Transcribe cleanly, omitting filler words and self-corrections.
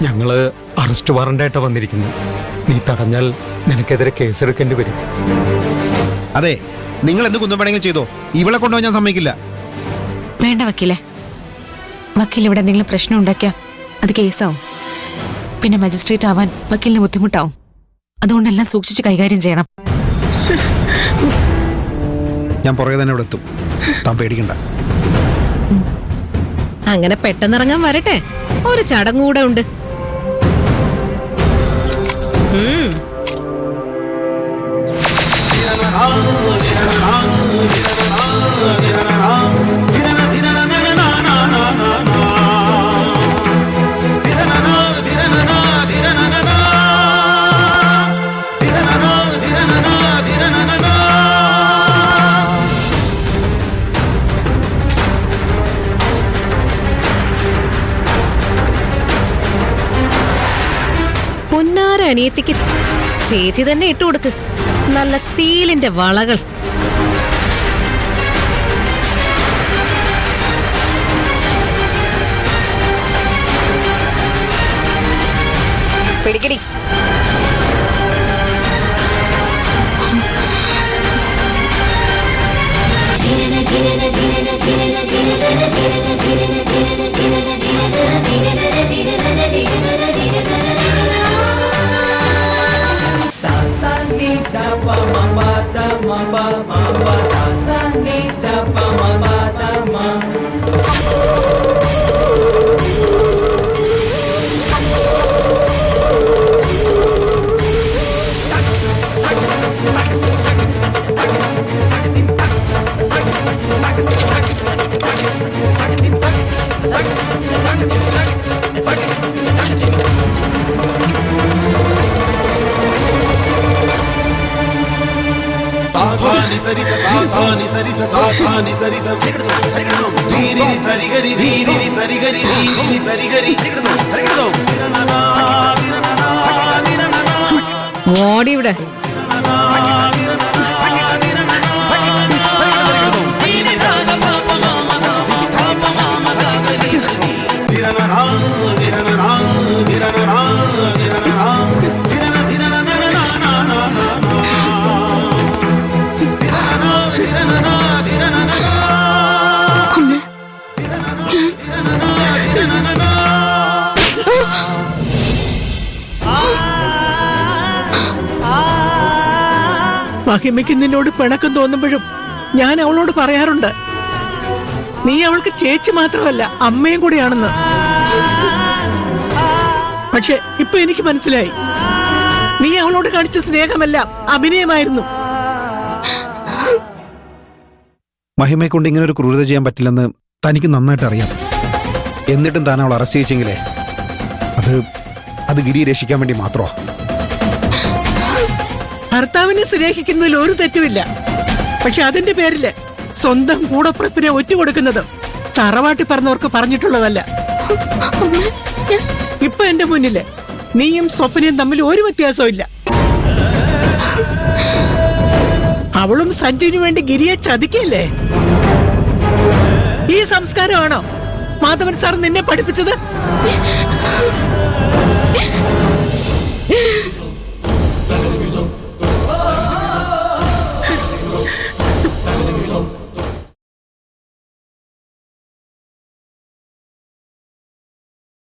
ഞങ്ങള് അറസ്റ്റ് വാറണ്ടായിട്ടാ വന്നിരിക്കുന്നു. നീ തടഞ്ഞാൽ നിനക്കെതിരെ കേസെടുക്കേണ്ടി വരും. അതെ, നിങ്ങൾ എന്ത് കുന്തം വേണമെങ്കിലും ചെയ്തോ, ഇവളെ കൊണ്ടുപോകാൻ ഞാൻ സമ്മതിക്കില്ല. വേണ്ട വക്കീലെ, വക്കീൽ ഇവിടെ എന്തെങ്കിലും പ്രശ്നം ഉണ്ടാക്കിയാ അത് കേസാവും. പിന്നെ മജിസ്ട്രേറ്റ് ആവാൻ വക്കീലിന് ബുദ്ധിമുട്ടാവും. അതുകൊണ്ടെല്ലാം സൂക്ഷിച്ച് കൈകാര്യം ചെയ്യണം. ഞാൻ പുറകെ തന്നെ ഇവിടെ എത്തും, താൻ പേടിക്കണ്ട. അങ്ങനെ പെട്ടെന്നിറങ്ങാൻ വരട്ടെ, ഒരു ചടങ്ങൂടെ ഉണ്ട്. പൊന്നാര അനിയത്തിക്ക് ചേച്ചി തന്നെ ഇട്ടുകൊടുക്ക് നല്ല സ്റ്റീലിന്റെ വളകൾ. പിടിക്കടി. ഓടി ഇവിടെ. മഹിമയ്ക്ക് നിന്നോട് പിണക്കം തോന്നുമ്പോഴും ഞാൻ അവളോട് പറയാറുണ്ട്, നീ അവൾക്ക് ചേച്ചി മാത്രമല്ല അമ്മയും കൂടിയാണെന്ന്. പക്ഷെ ഇപ്പൊ എനിക്ക് മനസ്സിലായി, നീ അവളോട് കാണിച്ച സ്നേഹമല്ല, അഭിനയമായിരുന്നു. മഹിമയെ കൊണ്ട് ഇങ്ങനെ ഒരു ക്രൂരത ചെയ്യാൻ പറ്റില്ലെന്ന് തനിക്ക് നന്നായിട്ട് അറിയാം. എന്നിട്ടും താൻ അവൾ അറസ്റ്റ് ചെയ്യിച്ചെങ്കിലേ അത് ഗിരിയെ രക്ഷിക്കാൻ വേണ്ടി മാത്രമാ. ഭർത്താവിനെ സ്നേഹിക്കുന്നതിൽ ഒരു തെറ്റുമില്ല. പക്ഷെ അതിന്റെ പേരില് സ്വന്തം കൂടപ്പുറപ്പിനെ ഒറ്റുകൊടുക്കുന്നത് തറവാട്ടി പറഞ്ഞവർക്ക് പറഞ്ഞിട്ടുള്ളതല്ല. ഇപ്പൊ എന്റെ മുന്നില് നീയും സ്വപ്നയും തമ്മിൽ ഒരു വ്യത്യാസവും ഇല്ല. അവളും സഞ്ജുവിന് വേണ്ടി ഗിരിയെ ചതിക്കല്ലേ? ഈ സംസ്കാരമാണോ മാധവൻ സാർ നിന്നെ പഠിപ്പിച്ചത്?